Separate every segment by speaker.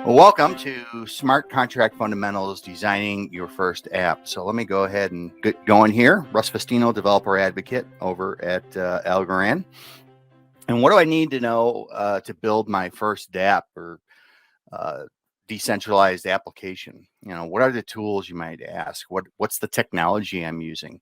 Speaker 1: Well, welcome to Smart Contract Fundamentals, designing your first app. So let me go ahead and get going here. Russ Festino, developer advocate over at Algorand. And what do I need to know to build my first DApp or uh, decentralized application? What are the tools, you might ask? What's the technology I'm using?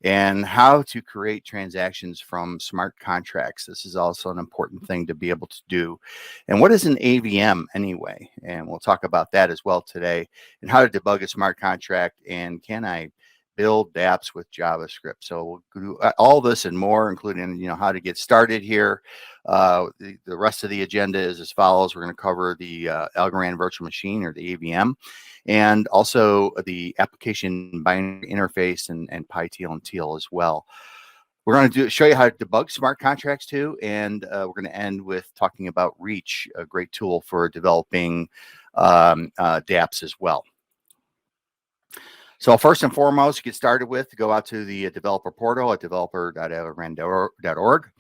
Speaker 1: And how to create transactions from smart contracts. This is also an important thing to be able to do. And what is an AVM anyway? And we'll talk about that as well today, and how to debug a smart contract, and can I build dApps with JavaScript. So we'll do all this and more, including how to get started here. The rest of the agenda is as follows. We're going to cover the Algorand virtual machine, or the AVM, and also the application binary interface and PyTeal and Teal as well. We're going to show you how to debug smart contracts too, and we're going to end with talking about Reach, a great tool for developing dApps as well. So first and foremost, to get started with, go out to the developer portal at developer.algorand.org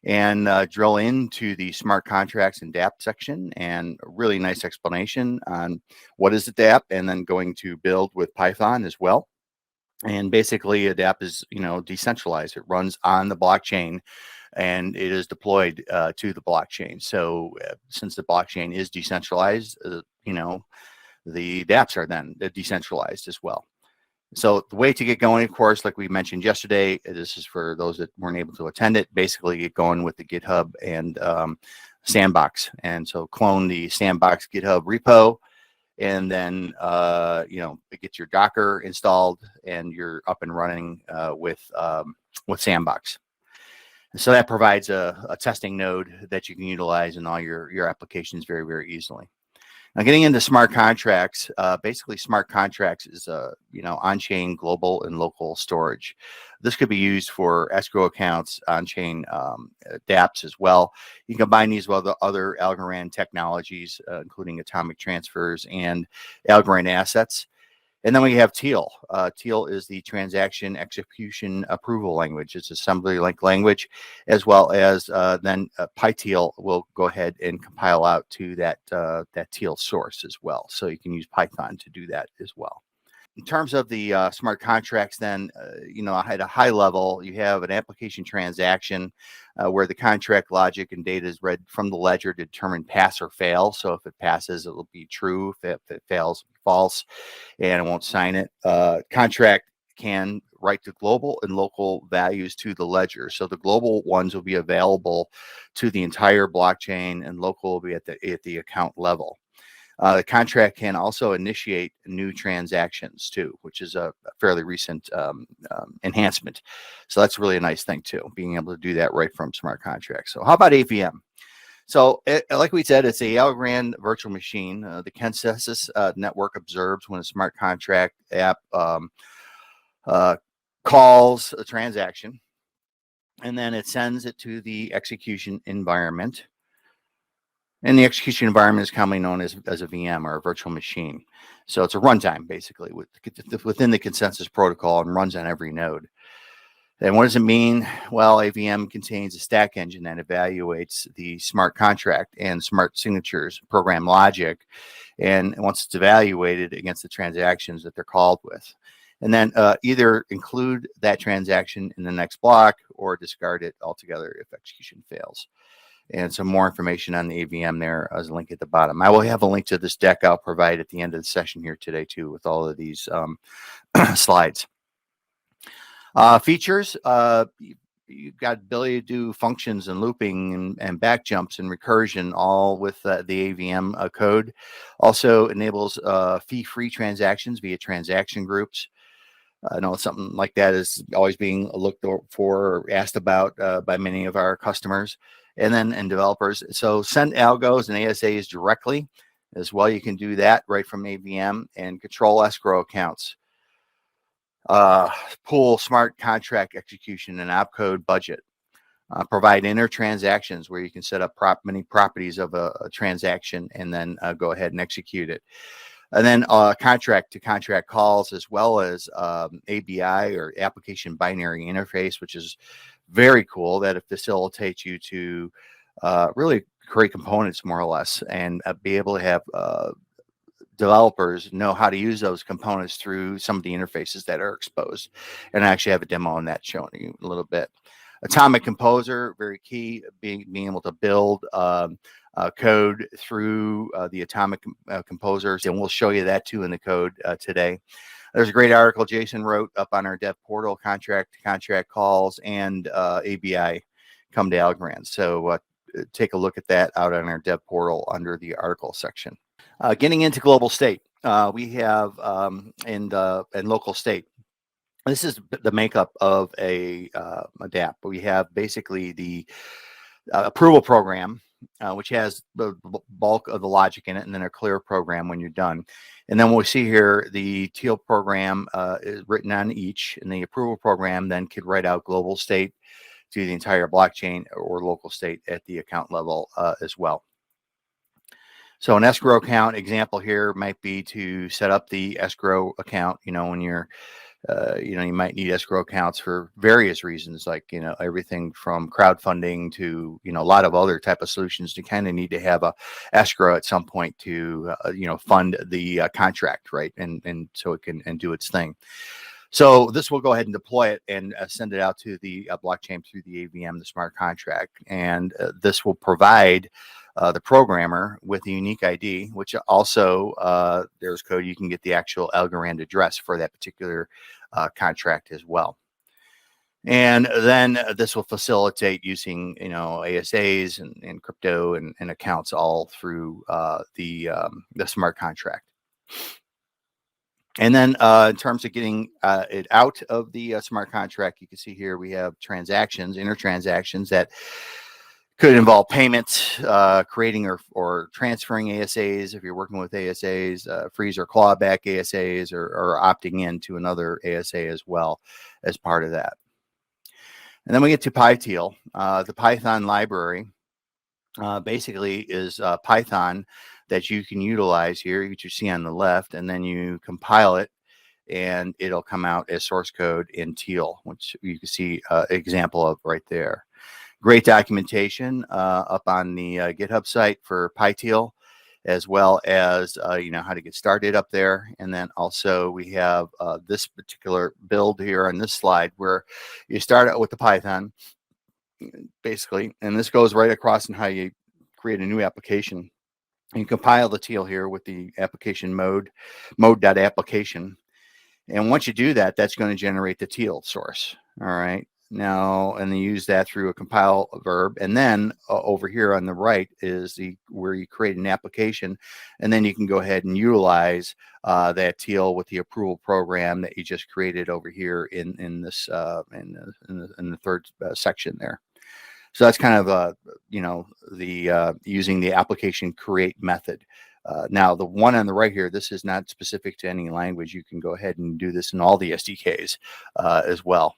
Speaker 1: and drill into the smart contracts and dApp section, and a really nice explanation on what is a dApp, and then going to build with Python as well. And basically a dApp is decentralized. It runs on the blockchain and it is deployed to the blockchain. So since the blockchain is decentralized, the dApps are then decentralized as well. So the way to get going, of course, like we mentioned yesterday, this is for those that weren't able to attend it, basically get going with the GitHub and Sandbox. And so clone the Sandbox GitHub repo, and then get your Docker installed, and you're up and running with Sandbox. So that provides a testing node that you can utilize in all your applications very, very easily. Now, getting into smart contracts, basically smart contracts is on-chain global and local storage. This could be used for escrow accounts, on-chain dApps as well. You can combine these with other Algorand technologies, including atomic transfers and Algorand assets. And then we have Teal. Teal is the transaction execution approval language. It's assembly-like language, as well as then PyTeal will go ahead and compile out to that Teal source as well. So you can use Python to do that as well. In terms of the smart contracts, then, at a high level, you have an application transaction where the contract logic and data is read from the ledger to determine pass or fail. So if it passes, it will be true. If it fails, false, and it won't sign it. Contract can write the global and local values to the ledger. So the global ones will be available to the entire blockchain, and local will be at the account level. The contract can also initiate new transactions too, which is a fairly recent enhancement. So that's really a nice thing too, being able to do that right from smart contracts. So how about AVM? So like we said, it's a Algorand virtual machine. The consensus network observes when a smart contract app calls a transaction, and then it sends it to the execution environment. And the execution environment is commonly known as a VM, or a virtual machine. So it's a runtime, basically, within the consensus protocol, and runs on every node. And what does it mean? Well, AVM contains a stack engine that evaluates the smart contract and smart signatures, program logic, and once it's evaluated against the transactions that they're called with. And then either include that transaction in the next block or discard it altogether if execution fails. And some more information on the AVM there as a link at the bottom. I will have a link to this deck I'll provide at the end of the session here today too, with all of these slides. Features, you've got ability to do functions and looping and back jumps and recursion, all with the AVM code. Also enables fee-free transactions via transaction groups. I know something like that is always being looked for or asked about by many of our customers and developers. So send algos and ASAs directly as well. You can do that right from AVM, and control escrow accounts. Pool smart contract execution and opcode budget. Provide inner transactions where you can set up many properties of a transaction and then go ahead and execute it. And then contract to contract calls, as well as ABI, or application binary interface, which is very cool, that it facilitates you to really create components more or less, and be able to have developers know how to use those components through some of the interfaces that are exposed. And I actually have a demo on that showing you a little bit. Atomic Composer, very key, being able to build code through the Atomic Composers, and we'll show you that too in the code today. There's a great article Jason wrote up on our dev portal, contract calls, and ABI come to Algorand. So take a look at that out on our dev portal under the article section. Getting into global state, we have and local state. This is the makeup of a DApp. We have basically the approval program, which has the bulk of the logic in it, and then a clear program when you're done. And then we'll see here the teal program is written on each, and the approval program then could write out global state to the entire blockchain or local state at the account level as well. So an escrow account example here might be to set up the escrow account, when you're you might need escrow accounts for various reasons, like, everything from crowdfunding to, a lot of other type of solutions. You kind of need to have a escrow at some point to, fund the contract, right? And so it can do its thing. So this will go ahead and deploy it and send it out to the blockchain through the AVM, the smart contract. And this will provide the programmer with a unique ID, which also there's code. You can get the actual Algorand address for that particular contract as well. And then this will facilitate using, ASAs and crypto and accounts all through the smart contract. And then in terms of getting it out of the smart contract, you can see here we have transactions, inner transactions that could involve payments, creating or transferring ASAs if you're working with ASAs, freeze or clawback ASAs, or opting into another ASA as well as part of that. And then we get to PyTeal. The Python library basically is Python that you can utilize here, which you see on the left, and then you compile it and it'll come out as source code in Teal, which you can see an example of right there. Great documentation up on the GitHub site for PyTeal, as well as how to get started up there. And then also we have this particular build here on this slide where you start out with the Python, basically, and this goes right across in how you create a new application. You compile the Teal here with the application mode.application. And once you do that, that's going to generate the Teal source. All right. Now, and then use that through a compile verb. And then over here on the right is where you create an application. And then you can go ahead and utilize that Teal with the approval program that you just created over here in this in the third section there. So that's kind of using the application create method. Now, the one on the right here, this is not specific to any language. You can go ahead and do this in all the SDKs as well.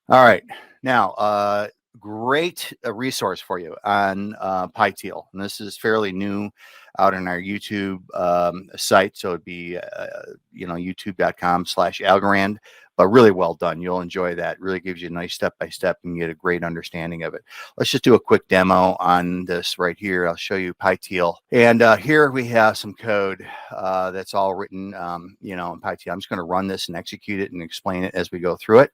Speaker 1: All right. Now, great resource for you on PyTeal. And this is fairly new out on our YouTube site. So it'd be, youtube.com/Algorand. But really well done. You'll enjoy that. Really gives you a nice step-by-step and get a great understanding of it. Let's just do a quick demo on this right here. I'll show you PyTeal. And here we have some code that's all written, in PyTeal. I'm just going to run this and execute it and explain it as we go through it.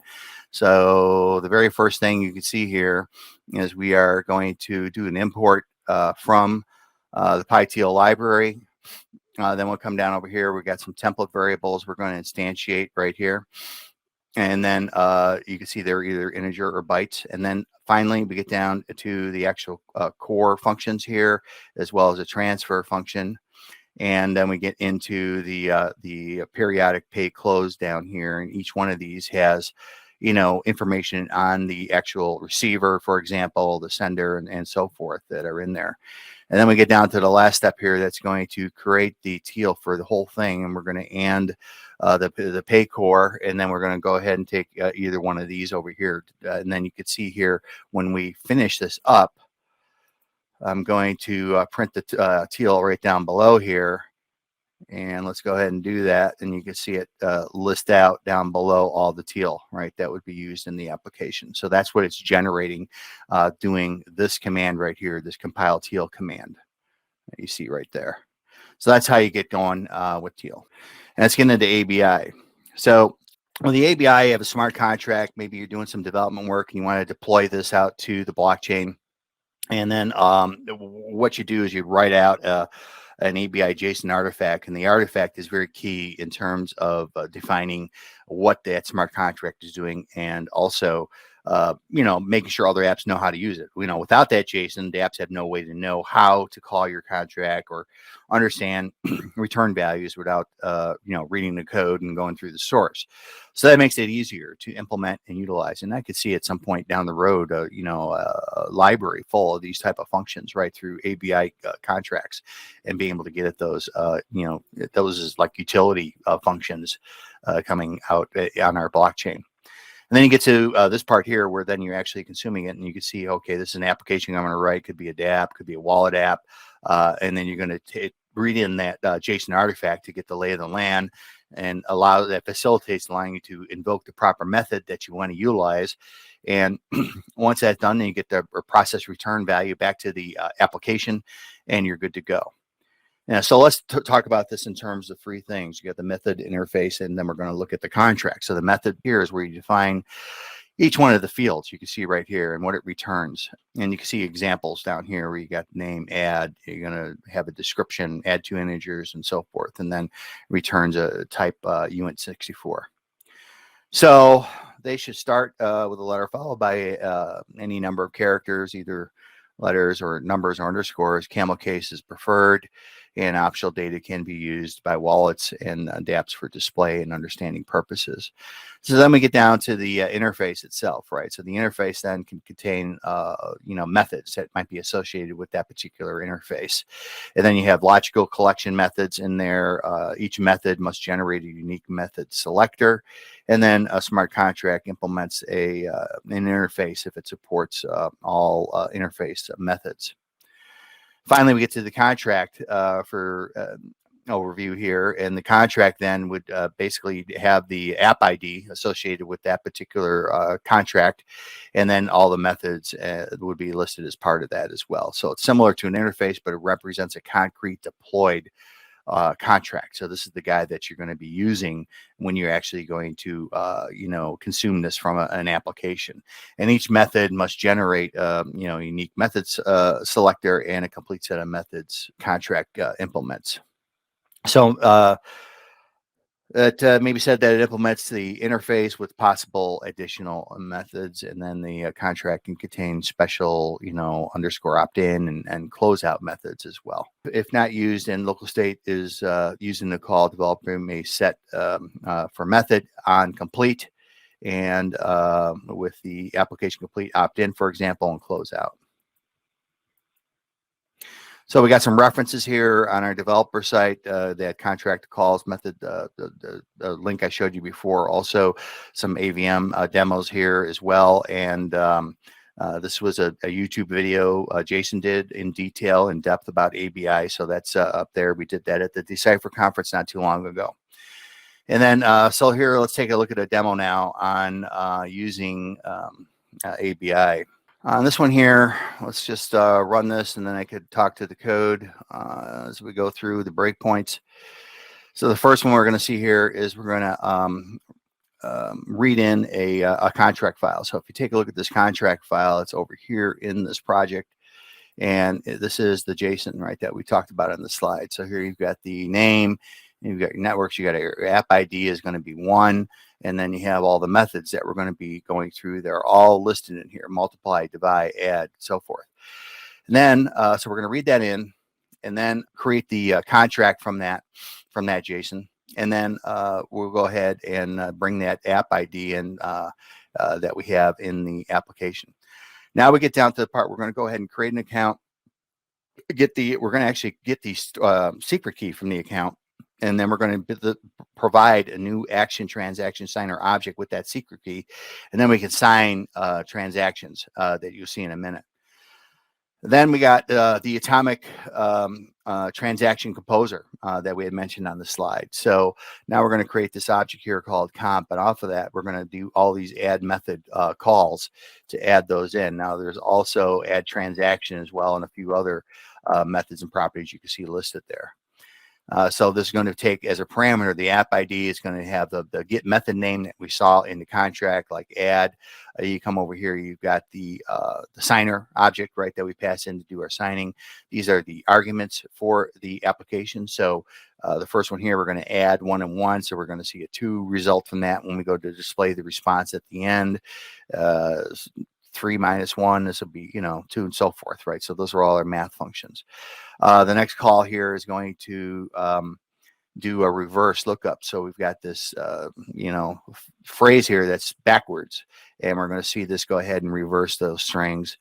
Speaker 1: So the very first thing you can see here is we are going to do an import from the PyTeal library. Then we'll come down over here. We've got some template variables we're going to instantiate right here. And then you can see they're either integer or bytes. And then finally, we get down to the actual core functions here, as well as a transfer function. And then we get into the periodic pay close down here. And each one of these has, information on the actual receiver, for example, the sender, and so forth that are in there. And then we get down to the last step here that's going to create the Teal for the whole thing. And we're going to and the pay core. And then we're going to go ahead and take either one of these over here. And then you can see here when we finish this up, I'm going to print the Teal right down below here. And let's go ahead and do that. And you can see it list out down below all the teal, right, that would be used in the application. So that's what it's generating, doing this command right here, this compile teal command that you see right there. So that's how you get going with teal. And let's get into ABI. So with the ABI, you have a smart contract. Maybe you're doing some development work and you want to deploy this out to the blockchain. And then what you do is you write out an ABI JSON artifact, and the artifact is very key in terms of defining what that smart contract is doing, and also making sure other apps know how to use it. Without that JSON, the apps have no way to know how to call your contract or understand return values without reading the code and going through the source. So that makes it easier to implement and utilize. And I could see at some point down the road, a library full of these type of functions right through ABI contracts, and being able to get at those, those is like utility functions coming out on our blockchain. And then you get to this part here where then you're actually consuming it, and you can see, okay, this is an application I'm going to write. Could be a dApp, could be a wallet app. And then you're going to read in that JSON artifact to get the lay of the land, and allow that facilitates allowing you to invoke the proper method that you want to utilize. And once that's done, then you get the process return value back to the application, and you're good to go. Yeah, so let's talk about this in terms of three things. You got the method, interface, and then we're going to look at the contract. So the method here is where you define each one of the fields you can see right here and what it returns. And you can see examples down here where you got name, add, you're going to have a description, add two integers, and so forth, and then returns a type uint64. So they should start with a letter followed by any number of characters, either letters or numbers or underscores. Camel case is preferred, and optional data can be used by wallets and dApps for display and understanding purposes. So then we get down to the interface itself, right? So the interface then can contain, methods that might be associated with that particular interface. And then you have logical collection methods in there. Each method must generate a unique method selector. And then a smart contract implements an interface if it supports all interface methods. Finally, we get to the contract for overview here, and the contract then would basically have the app ID associated with that particular contract, and then all the methods would be listed as part of that as well. So it's similar to an interface, but it represents a concrete deployed contract. So this is the guy that you're going to be using when you're actually going to, consume this from an application. And each method must generate, unique methods selector and a complete set of methods contract implements. So it maybe said that it implements the interface with possible additional methods, and then the contract can contain special, underscore opt-in and closeout methods as well. If not used, and local state is using the call, developer may set for method on complete, and with the application complete opt-in, for example, and closeout. So we got some references here on our developer site, that contract calls method, the link I showed you before. Also some AVM demos here as well. And this was a YouTube video Jason did in detail, in depth about ABI. So that's up there. We did that at the Decipher conference not too long ago. And then, so here, let's take a look at a demo now on using ABI. On this one here, let's just run this, and then I could talk to the code as we go through the breakpoints. So the first one we're going to see here is we're going to read in a contract file. So if you take a look at this contract file, it's over here in this project. And this is the JSON, right, that we talked about on the slide. So here you've got the name, you've got your networks, you got your app ID is going to be 1. And then you have all the methods that we're going to be going through. They're all listed in here: multiply, divide, add, so forth. And then, so we're going to read that in, and then create the contract from that JSON. And then we'll go ahead and bring that app ID in that we have in the application. Now we get down to the part we're going to go ahead and create an account. We're going to actually get the secret key from the account. And then we're going to provide a new action transaction signer object with that secret key. And then we can sign transactions that you'll see in a minute. Then we got the atomic transaction composer that we had mentioned on the slide. So now we're going to create this object here called comp, and off of that, we're going to do all these add method calls to add those in. Now there's also add transaction as well, and a few other methods and properties you can see listed there. So this is going to take as a parameter, the app ID is going to have the get method name that we saw in the contract, like add. You come over here, you've got the signer object, right, that we pass in to do our signing. These are the arguments for the application. So the first one here, we're going to add 1 and 1. So we're going to see a 2 result from that when we go to display the response at the end. 3 minus 1, this will be, 2 and so forth, right? So those are all our math functions. The next call here is going to do a reverse lookup. So we've got this, phrase here that's backwards, and we're going to see this go ahead and reverse those strings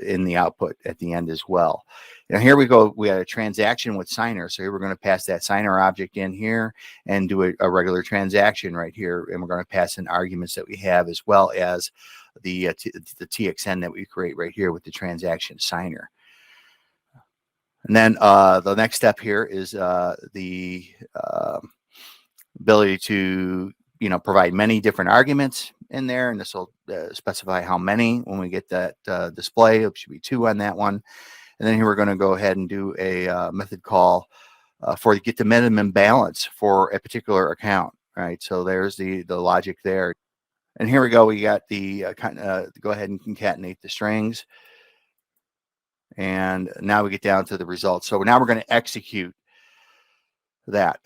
Speaker 1: in the output at the end as well. Now here we go. We had a transaction with signer. So here we're going to pass that signer object in here and do a regular transaction right here. And we're going to pass in arguments that we have, as well as the TXN that we create right here with the transaction signer. And then the next step here is the ability to, provide many different arguments in there. And this will specify how many when we get that display. It should be 2 on that one. And then here we're going to go ahead and do a method call for get the minimum balance for a particular account, right? So there's the logic there. And here we go. We got the go ahead and concatenate the strings. And now we get down to the results. So now we're going to execute that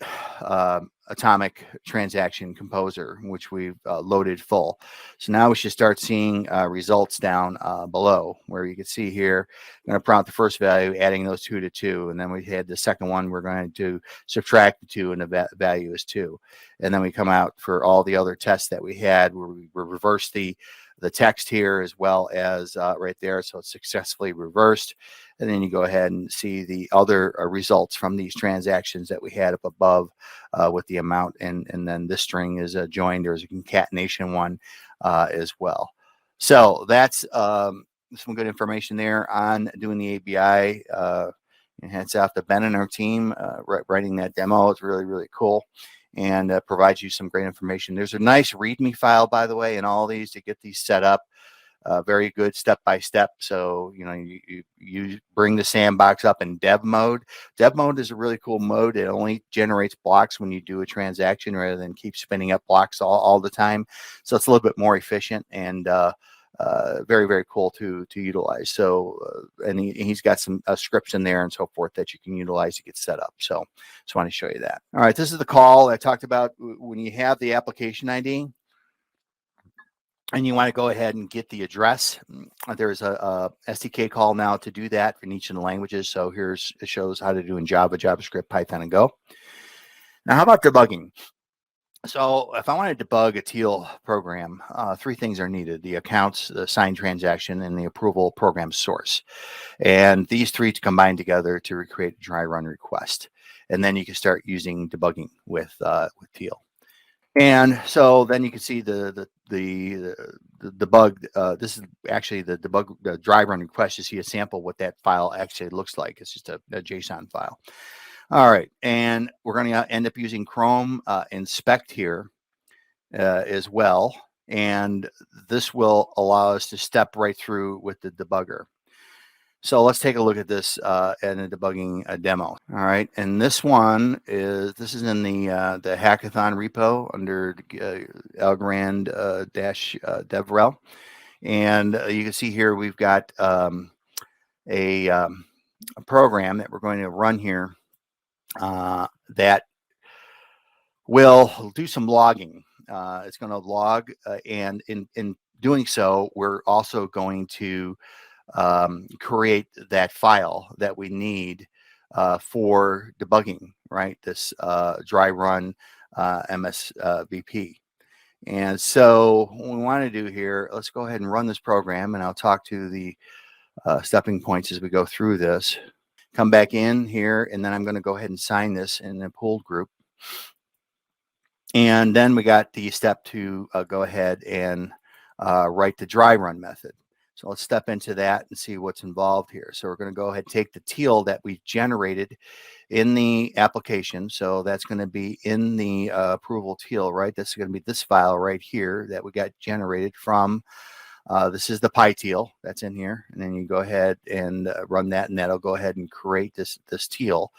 Speaker 1: atomic transaction composer, which we've loaded full. So now we should start seeing results down below, where you can see here, I'm going to prompt the first value, adding those 2 to 2. And then we had the second one, we're going to subtract the 2, and the value is 2. And then we come out for all the other tests that we had, where we reverse the text here, as well as right there. So it's successfully reversed. And then you go ahead and see the other results from these transactions that we had up above with the amount. And then this string is joined. There's a concatenation one as well. So that's some good information there on doing the ABI. And hats off to Ben and our team writing that demo. It's really, really cool, and provides you some great information. There's a nice README file, by the way, in all these to get these set up. Very good step by step. So, you bring the sandbox up in dev mode. Dev mode is a really cool mode. It only generates blocks when you do a transaction, rather than keep spinning up blocks all the time. So it's a little bit more efficient, and very, very cool to utilize. So, and he's got some scripts in there and so forth that you can utilize to get set up. So just want to show you that. All right, this is the call I talked about. When you have the application ID and you want to go ahead and get the address, there's a SDK call now to do that in each of the languages. So it shows how to do in Java, JavaScript, Python, and Go. Now, how about debugging? So if I want to debug a Teal program, 3 things are needed: the accounts, the signed transaction, and the approval program source. And these 3 to combine together to recreate a dry run request. And then you can start using debugging with Teal. And so then you can see the debug. This is actually the debug, the dry run request. You see a sample what that file actually looks like. It's just a JSON file. All right, and we're going to end up using Chrome Inspect here as well, and this will allow us to step right through with the debugger. So let's take a look at this in a debugging demo. All right, and this is in the hackathon repo under Algorand DevRel, and you can see here we've got a program that we're going to run here that will do some logging. It's going to log, and in doing so, we're also going to create that file that we need for debugging, right? This dry run MSVP. And so what we want to do here, let's go ahead and run this program, and I'll talk to the stepping points as we go through this. Come back in here, and then I'm going to go ahead and sign this in a pooled group. And then we got the step to go ahead and write the dry run method. So let's step into that and see what's involved here. So we're going to go ahead and take the teal that we generated in the application. So that's going to be in the approval teal, right? That's going to be this file right here that we got generated from. This is the PyTeal that's in here, and then you go ahead and run that, and that'll go ahead and create this teal.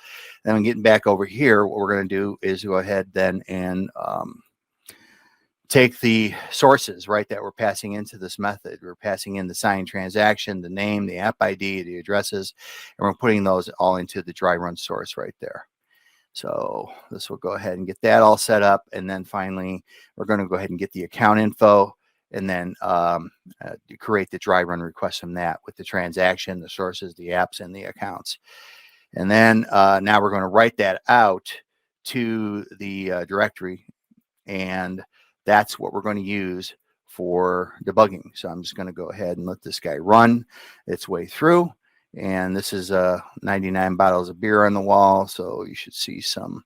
Speaker 1: Then I'm getting back over here. What we're going to do is go ahead then and take the sources, right, that we're passing into this method. We're passing in the signed transaction, the name, the app ID, the addresses, and we're putting those all into the dry run source right there. So this will go ahead and get that all set up. And then finally, we're going to go ahead and get the account info, and then create the dry run request from that with the transaction, the sources, the apps, and the accounts. And then now we're going to write that out to the directory, and that's what we're going to use for debugging. So I'm just going to go ahead and let this guy run its way through. And this is 99 bottles of beer on the wall. So you should see some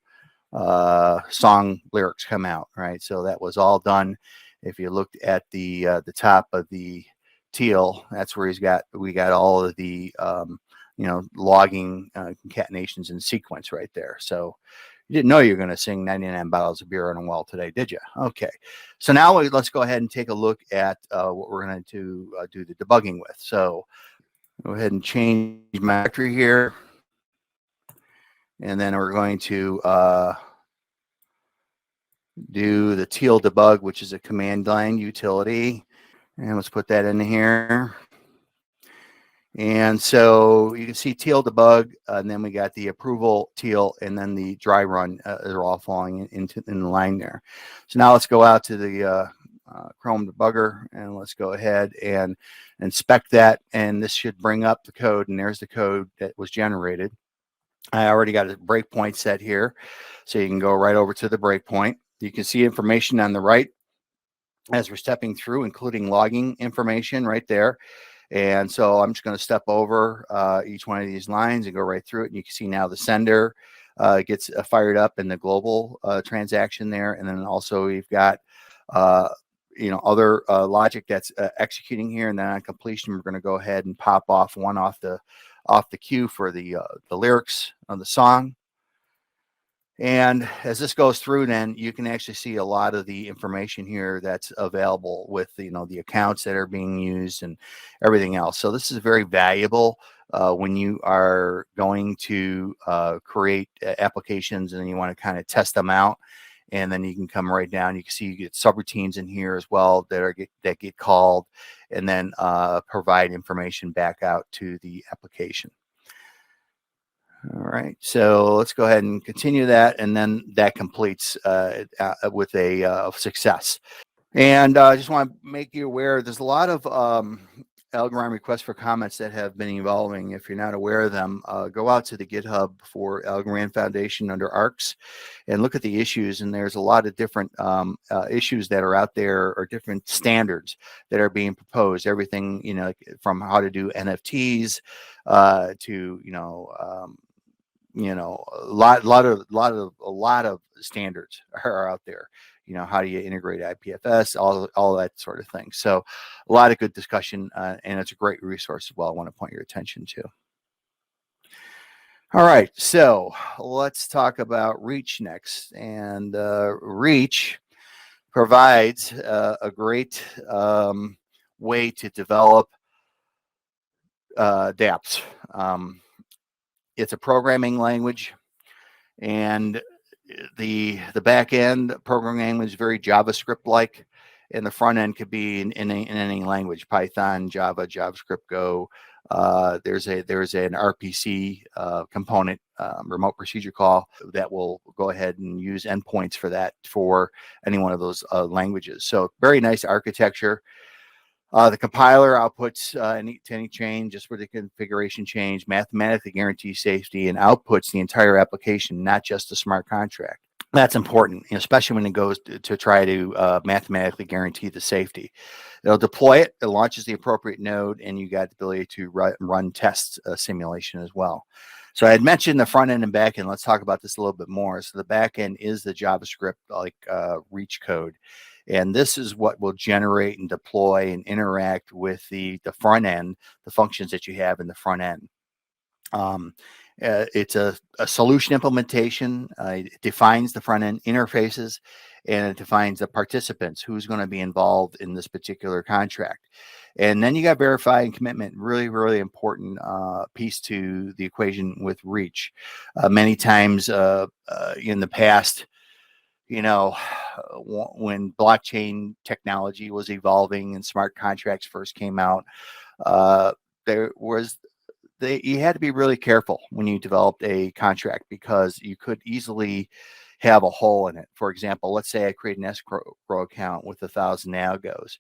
Speaker 1: song lyrics come out, right? So that was all done. If you looked at the top of the teal, that's where we got all of the logging concatenations in sequence right there. So you didn't know you were going to sing 99 bottles of beer on a wall today, did you? Okay. So now let's go ahead and take a look at what we're going to do the debugging with. So go ahead and change my directory here. And then we're going to do the teal debug, which is a command line utility. And let's put that in here. And so you can see teal debug, and then we got the approval teal, and then the dry run. They're all falling in the line there. So now let's go out to the Chrome debugger, and let's go ahead and inspect that. And this should bring up the code, and there's the code that was generated. I already got a breakpoint set here, so you can go right over to the breakpoint. You can see information on the right as we're stepping through, including logging information right there. And so I'm just going to step over each one of these lines and go right through it. And you can see now the sender gets fired up in the global transaction there. And then also we've got, other logic that's executing here. And then on completion, we're going to go ahead and pop off one off the queue for the lyrics of the song. And as this goes through, then you can actually see a lot of the information here that's available with the accounts that are being used and everything else. So this is very valuable when you are going to create applications and you want to kind of test them out. And then you can come right down. You can see you get subroutines in here as well that get called, and then provide information back out to the application. All right, so let's go ahead and continue that, and then that completes with a success. And I just want to make you aware, there's a lot of Algorand requests for comments that have been evolving. If you're not aware of them, go out to the GitHub for Algorand Foundation under ARCs and look at the issues. And there's a lot of different issues that are out there, or different standards that are being proposed. Everything, from how to do NFTs to, a lot of standards are out there. How do you integrate IPFS, all that sort of thing. So a lot of good discussion, and it's a great resource as well. I want to point your attention to. All right, so let's talk about Reach next. And Reach provides a great way to develop dApps. It's a programming language, and the back end programming language is very JavaScript like, and the front end could be in any language: Python, Java, JavaScript, Go. There's an RPC component, remote procedure call, that will go ahead and use endpoints for that for any one of those languages. So very nice architecture. The compiler outputs any change just for the configuration change, mathematically guarantees safety, and outputs the entire application, not just the smart contract. That's important, especially when it goes to try to mathematically guarantee the safety. It'll deploy it, it launches the appropriate node, and you got the ability to run test simulation as well. So I had mentioned the front end and back end. Let's talk about this a little bit more. So the back end is the JavaScript like Reach code. And this is what will generate and deploy and interact with the front end, the functions that you have in the front end. It's a solution implementation. It defines the front end interfaces, and it defines the participants, who's going to be involved in this particular contract. And then you got verify and commitment, really, really important piece to the equation with Reach. Many times in the past, you know, when blockchain technology was evolving and smart contracts first came out, there was you had to be really careful when you developed a contract, because you could easily have a hole in it. For example, let's say I create an escrow account with 1,000 algos,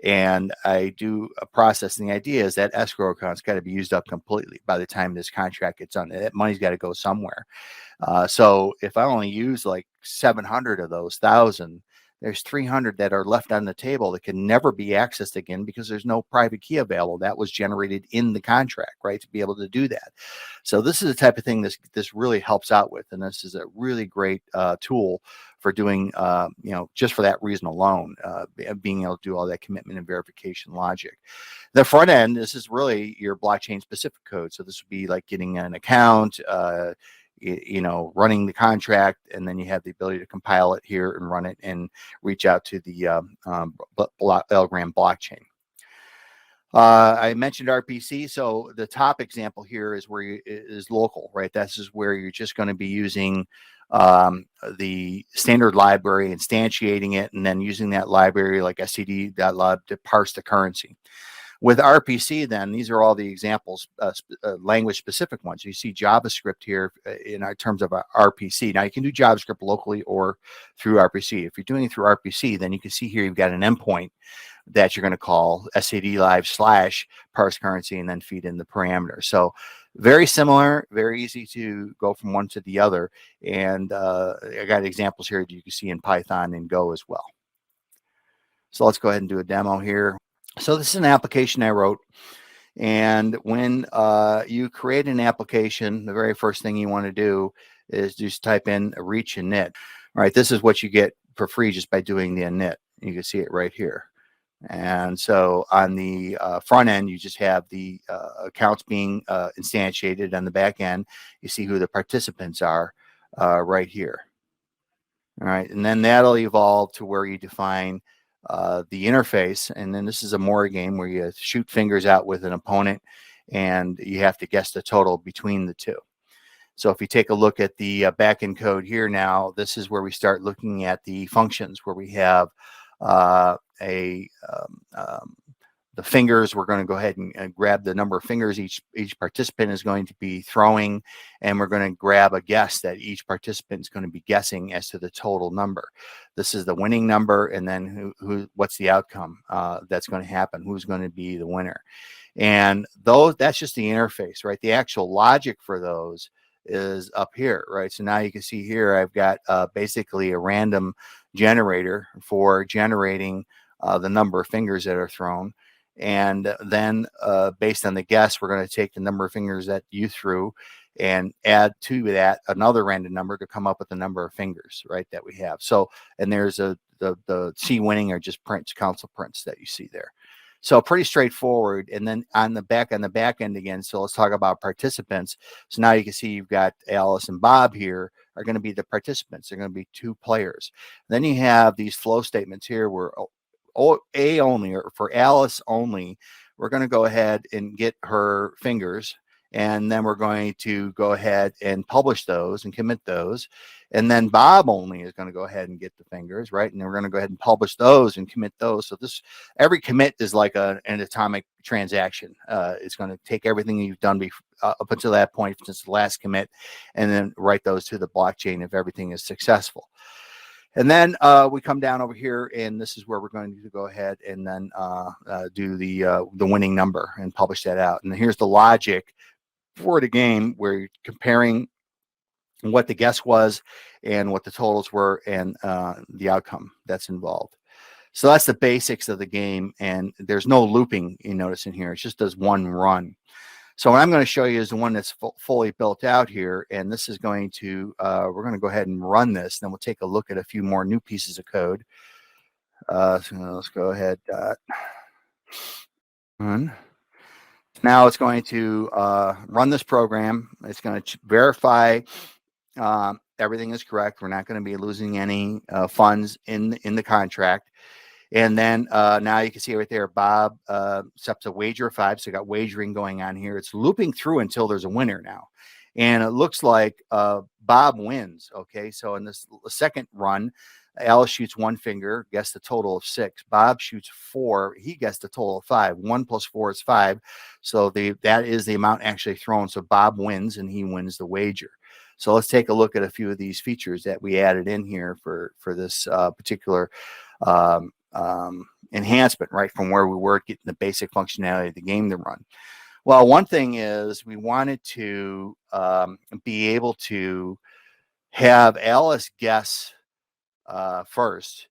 Speaker 1: and I do a process. And the idea is that escrow account's got to be used up completely by the time this contract gets done. That money's got to go somewhere. So if I only use like 700 of those 1,000, there's 300 that are left on the table that can never be accessed again because there's no private key available. That was generated in the contract, right, to be able to do that. So this is the type of thing this really helps out with, and this is a really great tool for doing, just for that reason alone, being able to do all that commitment and verification logic. The front end, this is really your blockchain specific code. So this would be like getting an account, running the contract, and then you have the ability to compile it here and run it and reach out to the Elgram blockchain. I mentioned RPC. So the top example here is where is local, right? This is where you're just going to be using the standard library, instantiating it, and then using that library like std.lib to parse the currency. With RPC, then, these are all the examples, language-specific ones. You see JavaScript here in terms of RPC. Now, you can do JavaScript locally or through RPC. If you're doing it through RPC, then you can see here you've got an endpoint that you're going to call std_live/parse currency and then feed in the parameters. So very similar, very easy to go from one to the other. And I got examples here that you can see in Python and Go as well. So let's go ahead and do a demo here. So this is an application I wrote, and when you create an application, the very first thing you want to do is just type in reach init. All right, this is what you get for free just by doing the init. You can see it right here. And so on the front end, you just have the accounts being instantiated. On the back end, you see who the participants are right here. All right, and then that'll evolve to where you define the interface, and then this is a Mora game where you shoot fingers out with an opponent, and you have to guess the total between the two. So if you take a look at the backend code here now, this is where we start looking at the functions, where we have the fingers. We're going to go ahead and grab the number of fingers each participant is going to be throwing, and we're going to grab a guess that each participant is going to be guessing as to the total number. This is the winning number, and then what's the outcome that's going to happen, who's going to be the winner. And that's just the interface, right? The actual logic for those is up here, right? So now you can see here I've got basically a random generator for generating the number of fingers that are thrown. And then based on the guess, we're going to take the number of fingers that you threw and add to that another random number to come up with the number of fingers, right, that we have. So, and there's the C winning are just prints, console prints that you see there. So pretty straightforward. And then on the back end again, so let's talk about participants. So now you can see you've got Alice and Bob here are going to be the participants. They're going to be two players. Then you have these flow statements here where A only, or for Alice only, we're going to go ahead and get her fingers, and then we're going to go ahead and publish those and commit those. And then Bob only is going to go ahead and get the fingers, right? And then we're going to go ahead and publish those and commit those. So every commit is like an atomic transaction. It's going to take everything you've done up until that point since the last commit, and then write those to the blockchain if everything is successful. And then we come down over here, and this is where we're going to go ahead and then do the winning number and publish that out. And here's the logic for the game, where you're comparing what the guess was and what the totals were and the outcome that's involved. So that's the basics of the game, and there's no looping, you notice in here. It just does one run. So what I'm going to show you is the one that's fully built out here, and this is going to, we're going to go ahead and run this, and then we'll take a look at a few more new pieces of code. So let's go ahead. Run. Now it's going to run this program. It's going to verify everything is correct. We're not going to be losing any funds in the contract. And then now you can see right there, Bob sets a wager of 5. So you got wagering going on here. It's looping through until there's a winner now. And it looks like Bob wins. Okay. So in this second run, Alice shoots 1 finger, guessed a total of 6. Bob shoots 4. He guessed a total of 5. 1 plus 4 is 5. So that is the amount actually thrown. So Bob wins and he wins the wager. So let's take a look at a few of these features that we added in here for this particular enhancement, right from where we were getting the basic functionality of the game to run. Well, one thing is we wanted to be able to have Alice guess first,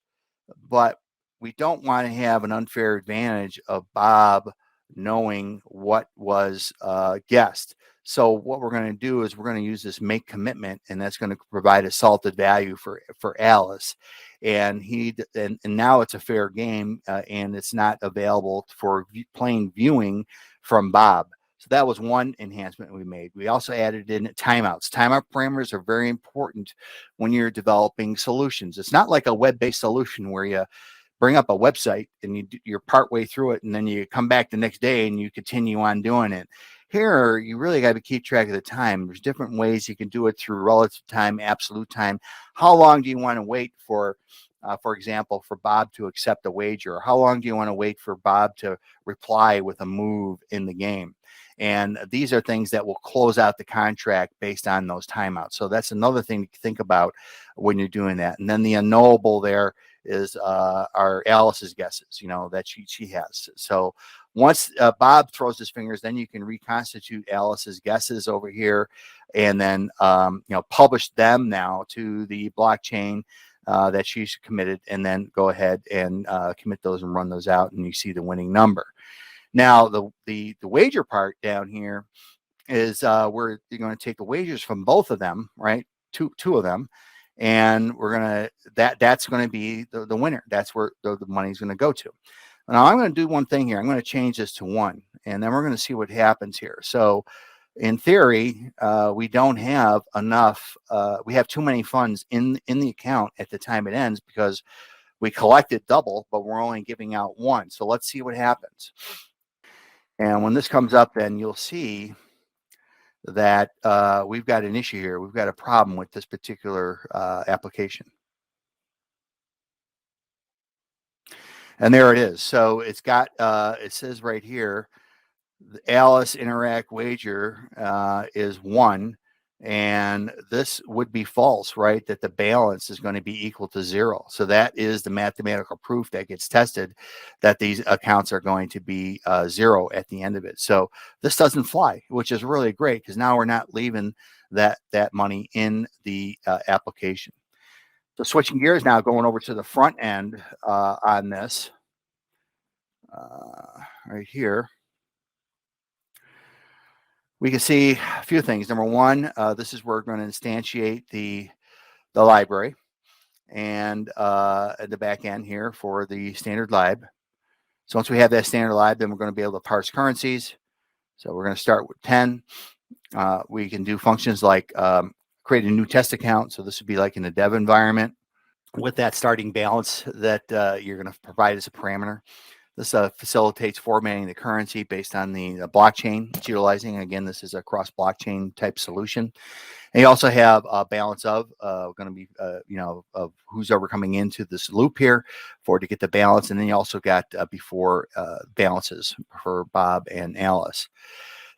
Speaker 1: but we don't want to have an unfair advantage of Bob knowing what was guessed. So what we're going to do is we're going to use this make commitment, and that's going to provide a salted value for Alice. And now it's a fair game, and it's not available for plain viewing from Bob. So that was one enhancement we made. We also added in timeouts. Timeout parameters are very important when you're developing solutions. It's not like a web-based solution where you bring up a website and you're partway through it and then you come back the next day and you continue on doing it. Here, you really got to keep track of the time. There's different ways you can do it through relative time, absolute time. How long do you want to wait for example, for Bob to accept a wager? Or how long do you want to wait for Bob to reply with a move in the game? And these are things that will close out the contract based on those timeouts. So that's another thing to think about when you're doing that. And then the unknowable there is our Alice's guesses, that she has. So once Bob throws his fingers, then you can reconstitute Alice's guesses over here and then, publish them now to the blockchain that she's committed, and then go ahead and commit those and run those out, and you see the winning number. Now, the wager part down here is where you're going to take the wagers from both of them, right? Two of them, and we're gonna that's going to be the winner. That's where the money's going to go to. Now, I'm going to do one thing here. I'm going to change this to 1, and then we're going to see what happens here. So, in theory, we don't have enough. We have too many funds in the account at the time it ends because we collected double, but we're only giving out 1. So let's see what happens. And when this comes up, then you'll see that we've got an issue here. We've got a problem with this particular application. And there it is. So it's got, it says right here, the Alice Interact wager is 1. And this would be false, right? That the balance is going to be equal to 0. So that is the mathematical proof that gets tested that these accounts are going to be 0 at the end of it. So this doesn't fly, which is really great because now we're not leaving that money in the application. So switching gears now, going over to the front end on this right here. We can see a few things. Number one, this is where we're going to instantiate the library and at the back end here for the standard lib. So once we have that standard lib, then we're going to be able to parse currencies. So we're going to start with 10. We can do functions like create a new test account. So this would be like in a dev environment with that starting balance that you're going to provide as a parameter. This facilitates formatting the currency based on the blockchain it's utilizing. Again, this is a cross-blockchain type solution. And you also have a balance of going to be, of who's ever coming into this loop here to get the balance. And then you also got before balances for Bob and Alice.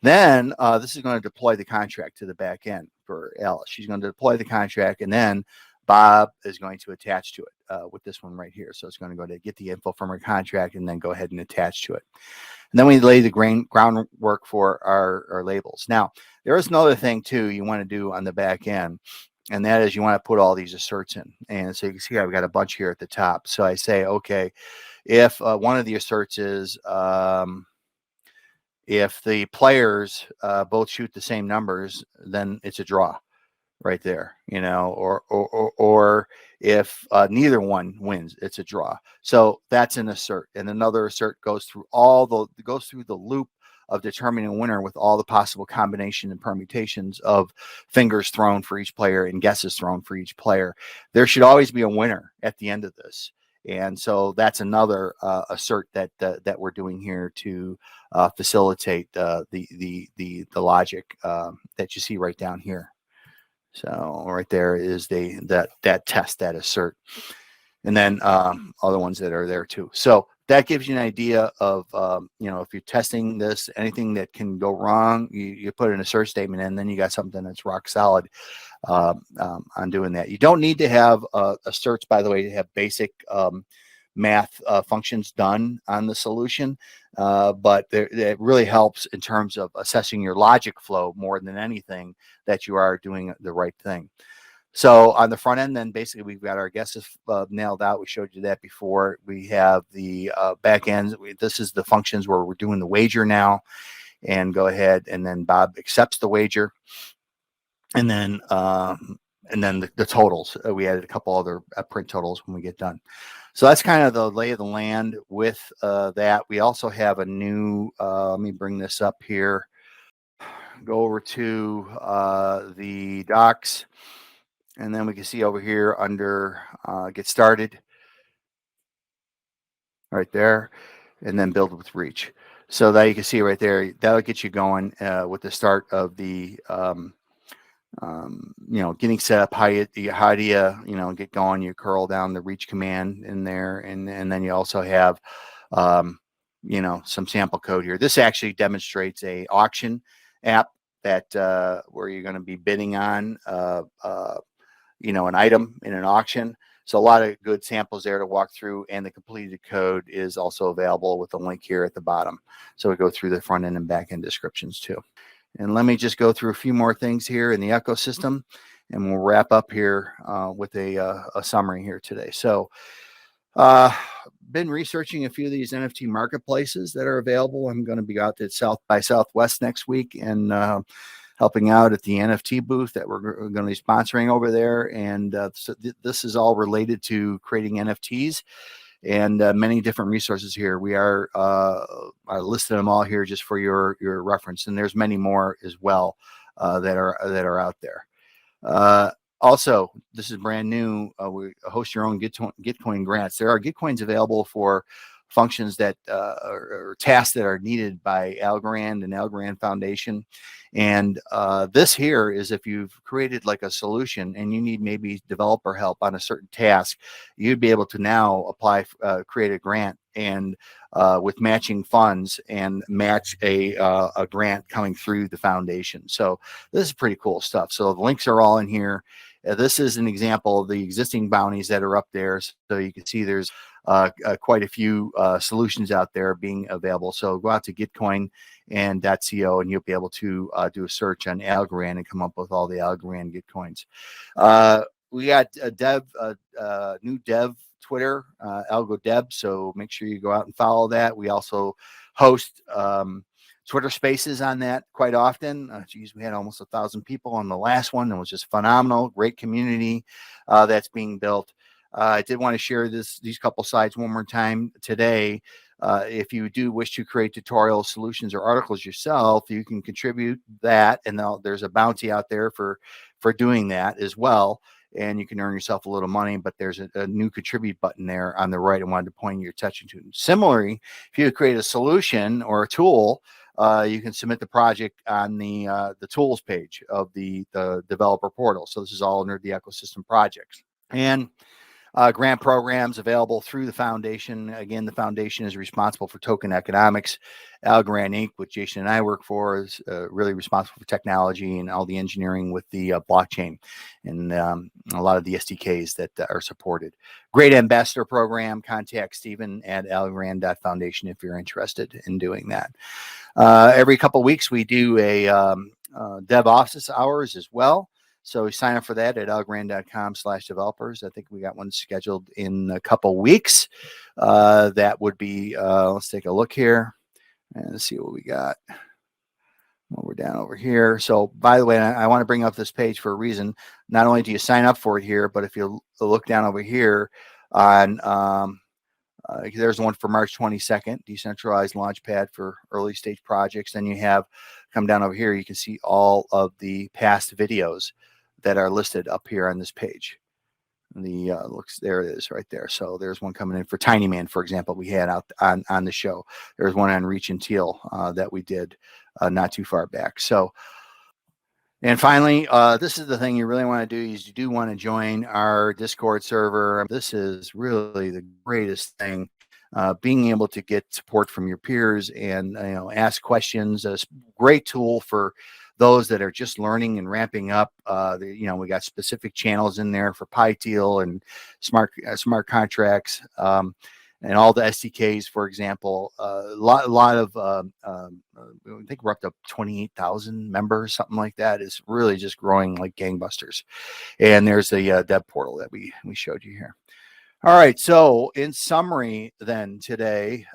Speaker 1: Then this is going to deploy the contract to the back end for Alice. She's going to deploy the contract, and then Bob is going to attach to it with this one right here. So it's going to go to get the info from our contract and then go ahead and attach to it. And then we lay the groundwork for our labels. Now, there is another thing, too, you want to do on the back end, and that is you want to put all these asserts in. And so you can see I've got a bunch here at the top. So I say, okay, if one of the asserts is if the players both shoot the same numbers, then it's a draw. right there, or if neither one wins, it's a draw. So that's an assert, and another assert goes through the loop of determining a winner with all the possible combination and permutations of fingers thrown for each player and guesses thrown for each player. There should always be a winner at the end of this. And so that's another assert that we're doing here to facilitate the logic that you see right down here. So right there is that test, that assert, and then other ones that are there too. So that gives you an idea of if you're testing this, anything that can go wrong, you put an assert statement in, then you got something that's rock solid on doing that. You don't need to have asserts, by the way, to have basic math functions done on the solution, but it really helps in terms of assessing your logic flow more than anything, that you are doing the right thing. So on the front end, then basically we've got our guesses nailed out. We showed you that before. We have the back ends. This is the functions where we're doing the wager now, and go ahead, and then Bob accepts the wager, and then the totals. We added a couple other print totals when we get done. So that's kind of the lay of the land with that. We also have a new, let me bring this up here, go over to the docs, and then we can see over here under get started right there, and then build with reach. So that you can see right there, that'll get you going with the start of the getting set up. How do you get going? You curl down the reach command in there, and then you also have some sample code here. This actually demonstrates a auction app that where you're going to be bidding on an item in an auction. So a lot of good samples there to walk through, and the completed code is also available with a link here at the bottom. So we go through the front end and back end descriptions too. And let me just go through a few more things here in the ecosystem, and we'll wrap up here with a summary here today. So been researching a few of these NFT marketplaces that are available. I'm going to be out at South by Southwest next week, and helping out at the NFT booth that we're going to be sponsoring over there. And so this is all related to creating NFTs, and many different resources here. We are I listed them all here just for your reference, and there's many more as well that are out there. Also, this is brand new. We host your own Gitcoin grants. There are Gitcoins available for functions that or tasks that are needed by Algorand and Algorand Foundation. And this here is if you've created like a solution and you need maybe developer help on a certain task, you'd be able to now apply, create a grant, and with matching funds, and match a grant coming through the foundation. So this is pretty cool stuff. So the links are all in here. This is an example of the existing bounties that are up there. So you can see there's quite a few solutions out there being available. So go out to Gitcoin and .co, and you'll be able to do a search on Algorand and come up with all the Algorand Gitcoins. We got a new dev Twitter, AlgoDeb, so make sure you go out and follow that. We also host Twitter Spaces on that quite often. Geez, we had almost 1,000 people on the last one. It was just phenomenal. Great community that's being built. I did want to share these couple slides one more time today. If you do wish to create tutorial solutions or articles yourself, you can contribute that, and there's a bounty out there for doing that as well. And you can earn yourself a little money, but there's a new contribute button there on the right. I wanted to point your attention to. Similarly, if you create a solution or a tool, you can submit the project on the tools page of the developer portal. So this is all under the ecosystem projects. And grant programs available through the foundation. Again, the foundation is responsible for token economics. Algorand Inc., which Jason and I work for, is really responsible for technology and all the engineering with the blockchain, and a lot of the SDKs that are supported. Great ambassador program. Contact Stephen at algorand.foundation if you're interested in doing that. Every couple of weeks, we do a dev office hours as well. So sign up for that at algorand.com/developers. I think we got one scheduled in a couple weeks. That would be, let's take a look here and see what we got. Well, we're down over here. So by the way, I want to bring up this page for a reason. Not only do you sign up for it here, but if you look down over here on, there's one for March 22nd, decentralized launchpad for early stage projects. Then you have, come down over here, you can see all of the past videos that are listed up here on this page. The looks, there it is right there. So there's one coming in for Tiny Man, for example, we had out on the show. There's one on Reach and Teal that we did not too far back. So, and finally, this is the thing you really want to do is you do want to join our Discord server. This is really the greatest thing. Being able to get support from your peers and ask questions. A great tool for those that are just learning and ramping up. We got specific channels in there for PyTeal and smart contracts. And all the SDKs, for example, a lot of, I think we're up to 28,000 members, something like that. It's really just growing like gangbusters. And there's the dev portal that we showed you here. All right. So in summary, then today,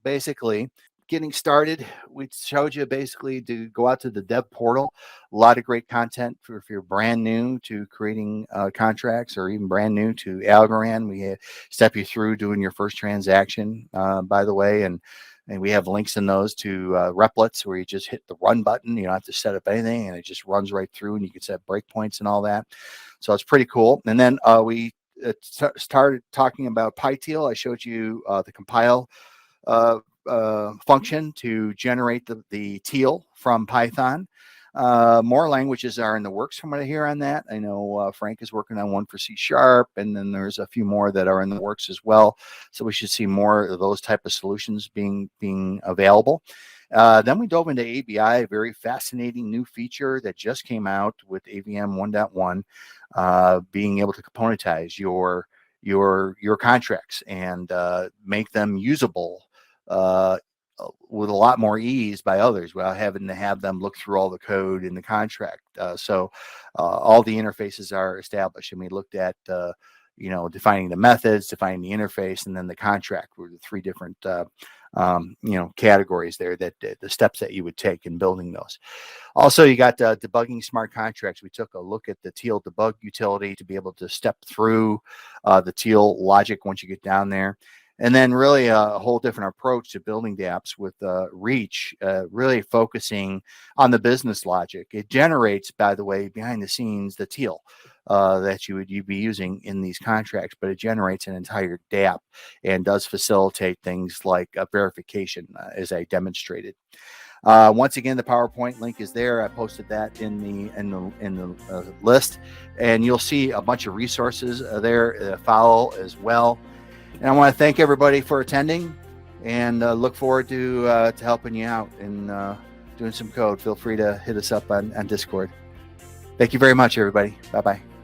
Speaker 1: basically getting started, we showed you basically to go out to the dev portal. A lot of great content for if you're brand new to creating contracts or even brand new to Algorand. We step you through doing your first transaction, by the way, and we have links in those to Replets where you just hit the run button. You don't have to set up anything, and it just runs right through, and you can set breakpoints and all that. So it's pretty cool. And then we started talking about PyTeal. I showed you the compile function to generate the teal from Python. More languages are in the works from what I hear on that. I know Frank is working on one for C#, and then there's a few more that are in the works as well. So we should see more of those type of solutions being available. Then we dove into ABI, a very fascinating new feature that just came out with AVM 1.1, being able to componentize your contracts and make them usable with a lot more ease by others without having to have them look through all the code in the contract. So all the interfaces are established, and we looked at defining the methods, defining the interface, and then the contract were the three different categories there, that the steps that you would take in building those. Also, you got debugging smart contracts. We took a look at the Teal debug utility to be able to step through the Teal logic once you get down there. And then really a whole different approach to building dApps with Reach, really focusing on the business logic. It generates, by the way, behind the scenes, the Teal that you'd be using in these contracts, but it generates an entire dApp and does facilitate things like verification, as I demonstrated. Once again, the PowerPoint link is there. I posted that in the list, and you'll see a bunch of resources there follow as well. And I want to thank everybody for attending, and look forward to helping you out and doing some code. Feel free to hit us up on Discord. Thank you very much, everybody. Bye-bye.